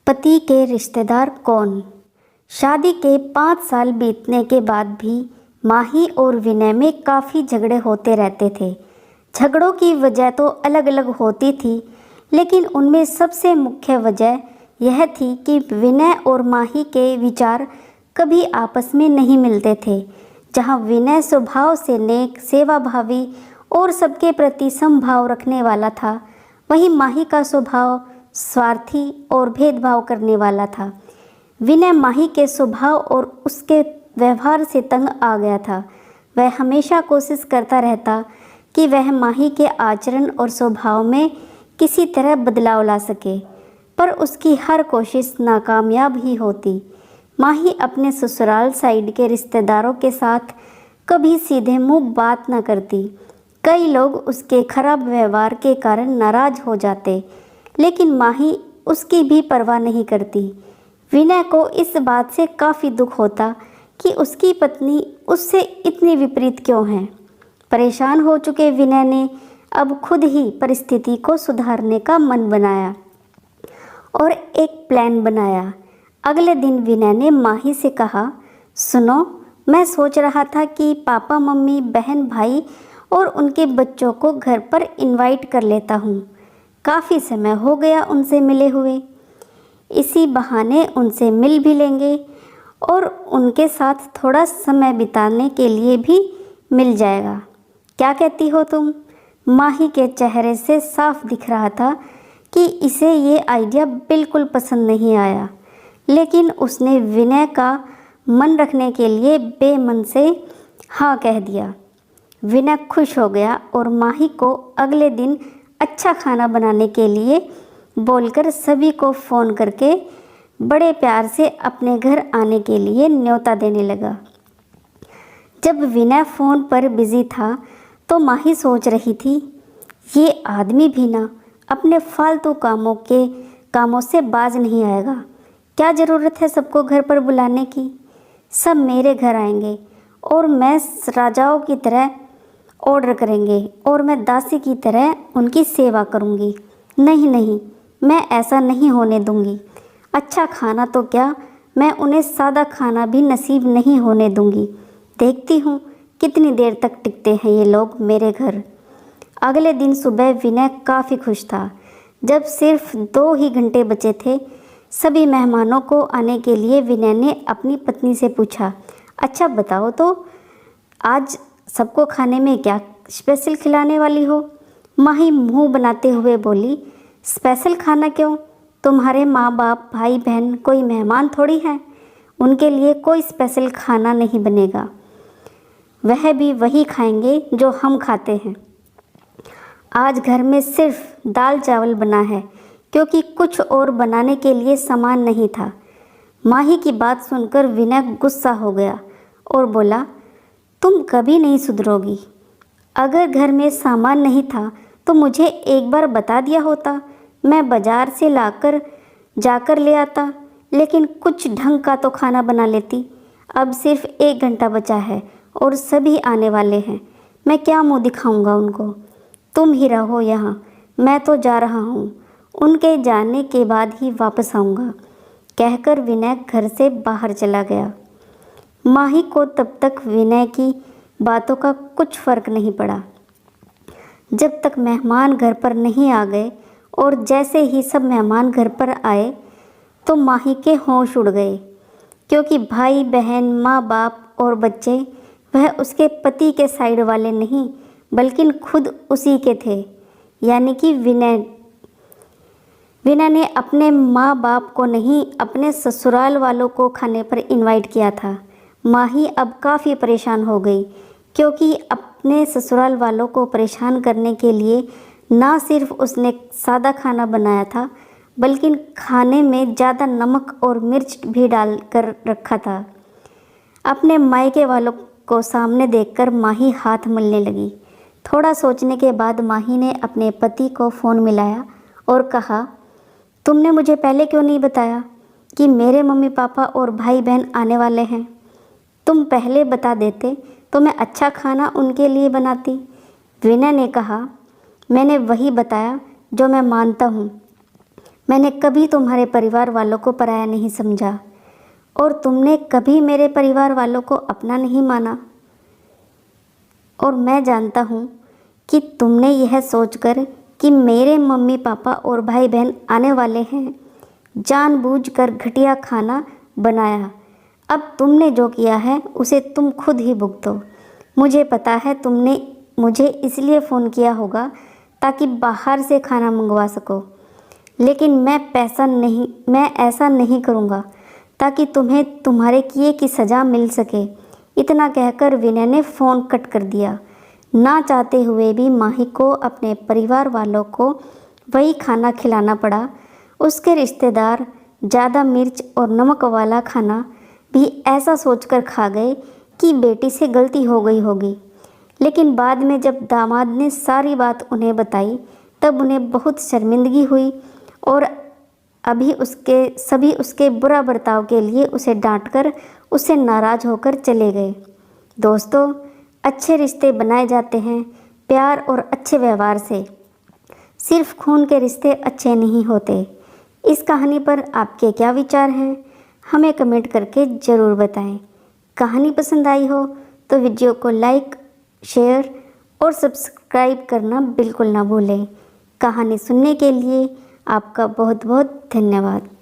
पति के रिश्तेदार कौन। शादी के 5 साल बीतने के बाद भी माही और विनय में काफ़ी झगड़े होते रहते थे। झगड़ों की वजह तो अलग अलग होती थी, लेकिन उनमें सबसे मुख्य वजह यह थी कि विनय और माही के विचार कभी आपस में नहीं मिलते थे। जहाँ विनय स्वभाव से नेक, सेवाभावी और सबके प्रति समभाव रखने वाला था, वहीं माही का स्वभाव स्वार्थी और भेदभाव करने वाला था। विनय माही के स्वभाव और उसके व्यवहार से तंग आ गया था। वह हमेशा कोशिश करता रहता कि वह माही के आचरण और स्वभाव में किसी तरह बदलाव ला सके, पर उसकी हर कोशिश नाकामयाब ही होती। माही अपने ससुराल साइड के रिश्तेदारों के साथ कभी सीधे मुंह बात न करती। कई लोग उसके खराब व्यवहार के कारण नाराज हो जाते, लेकिन माही उसकी भी परवाह नहीं करती। विनय को इस बात से काफ़ी दुख होता कि उसकी पत्नी उससे इतनी विपरीत क्यों है। परेशान हो चुके विनय ने अब खुद ही परिस्थिति को सुधारने का मन बनाया और एक प्लान बनाया। अगले दिन विनय ने माही से कहा, सुनो, मैं सोच रहा था कि पापा, मम्मी, बहन, भाई और उनके बच्चों को घर पर इनवाइट कर लेता हूँ। काफ़ी समय हो गया उनसे मिले हुए। इसी बहाने उनसे मिल भी लेंगे और उनके साथ थोड़ा समय बिताने के लिए भी मिल जाएगा। क्या कहती हो तुम? माही के चेहरे से साफ दिख रहा था कि इसे ये आइडिया बिल्कुल पसंद नहीं आया, लेकिन उसने विनय का मन रखने के लिए बेमन से हाँ कह दिया। विनय खुश हो गया और माही को अगले दिन अच्छा खाना बनाने के लिए बोलकर सभी को फ़ोन करके बड़े प्यार से अपने घर आने के लिए न्योता देने लगा। जब विनय फ़ोन पर बिज़ी था तो माही सोच रही थी, ये आदमी भी ना अपने फालतू कामों से बाज नहीं आएगा। क्या ज़रूरत है सबको घर पर बुलाने की? सब मेरे घर आएंगे और मैं राजाओं की तरह ऑर्डर करेंगे और मैं दासी की तरह उनकी सेवा करूंगी। नहीं नहीं, मैं ऐसा नहीं होने दूंगी। अच्छा खाना तो क्या, मैं उन्हें सादा खाना भी नसीब नहीं होने दूंगी। देखती हूँ कितनी देर तक टिकते हैं ये लोग मेरे घर। अगले दिन सुबह विनय काफ़ी खुश था। जब सिर्फ 2 ही घंटे बचे थे सभी मेहमानों को आने के लिए, विनय ने अपनी पत्नी से पूछा, अच्छा बताओ तो आज सबको खाने में क्या स्पेशल खिलाने वाली हो? माही मुंह बनाते हुए बोली, स्पेशल खाना क्यों? तुम्हारे माँ बाप, भाई बहन कोई मेहमान थोड़ी हैं। उनके लिए कोई स्पेशल खाना नहीं बनेगा। वह भी वही खाएंगे जो हम खाते हैं। आज घर में सिर्फ दाल चावल बना है, क्योंकि कुछ और बनाने के लिए सामान नहीं था। माही की बात सुनकर विनय गुस्सा हो गया और बोला, तुम कभी नहीं सुधरोगी। अगर घर में सामान नहीं था तो मुझे एक बार बता दिया होता, मैं बाजार से जाकर ले आता, लेकिन कुछ ढंग का तो खाना बना लेती। अब सिर्फ 1 घंटा बचा है और सभी आने वाले हैं। मैं क्या मुंह दिखाऊंगा उनको? तुम ही रहो यहाँ, मैं तो जा रहा हूँ। उनके जाने के बाद ही वापस आऊँगा, कहकर विनय घर से बाहर चला गया। माही को तब तक विनय की बातों का कुछ फर्क नहीं पड़ा। जब तक मेहमान घर पर नहीं आ गए और जैसे ही सब मेहमान घर पर आए तो माही के होश उड़ गए, क्योंकि भाई बहन, माँ बाप और बच्चे वह उसके पति के साइड वाले नहीं बल्कि खुद उसी के थे, यानी कि विनय ने अपने माँ बाप को नहीं, अपने ससुराल वालों को खाने पर इनवाइट किया था। माही अब काफ़ी परेशान हो गई, क्योंकि अपने ससुराल वालों को परेशान करने के लिए ना सिर्फ उसने सादा खाना बनाया था, बल्कि खाने में ज़्यादा नमक और मिर्च भी डाल कर रखा था। अपने मायके वालों को सामने देखकर माही हाथ मलने लगी। थोड़ा सोचने के बाद माही ने अपने पति को फ़ोन मिलाया और कहा, तुमने मुझे पहले क्यों नहीं बताया कि मेरे मम्मी पापा और भाई बहन आने वाले हैं? तुम पहले बता देते तो मैं अच्छा खाना उनके लिए बनाती। विनय ने कहा, मैंने वही बताया जो मैं मानता हूँ। मैंने कभी तुम्हारे परिवार वालों को पराया नहीं समझा और तुमने कभी मेरे परिवार वालों को अपना नहीं माना। और मैं जानता हूँ कि तुमने यह सोचकर कि मेरे मम्मी पापा और भाई बहन आने वाले हैं, जानबूझकर घटिया खाना बनाया। अब तुमने जो किया है उसे तुम खुद ही भुगतो। मुझे पता है तुमने मुझे इसलिए फ़ोन किया होगा ताकि बाहर से खाना मंगवा सको, लेकिन मैं ऐसा नहीं करूँगा ताकि तुम्हें तुम्हारे किए की सज़ा मिल सके। इतना कहकर विनय ने फ़ोन कट कर दिया। ना चाहते हुए भी माही को अपने परिवार वालों को वही खाना खिलाना पड़ा। उसके रिश्तेदार ज़्यादा मिर्च और नमक वाला खाना भी ऐसा सोचकर खा गए कि बेटी से गलती हो गई होगी। लेकिन बाद में जब दामाद ने सारी बात उन्हें बताई तब उन्हें बहुत शर्मिंदगी हुई और सभी उसके बुरा बर्ताव के लिए उसे डांटकर उससे नाराज़ होकर चले गए। दोस्तों, अच्छे रिश्ते बनाए जाते हैं प्यार और अच्छे व्यवहार से। सिर्फ खून के रिश्ते अच्छे नहीं होते। इस कहानी पर आपके क्या विचार हैं, हमें कमेंट करके ज़रूर बताएं। कहानी पसंद आई हो तो वीडियो को लाइक, शेयर और सब्सक्राइब करना बिल्कुल ना भूलें। कहानी सुनने के लिए आपका बहुत बहुत धन्यवाद।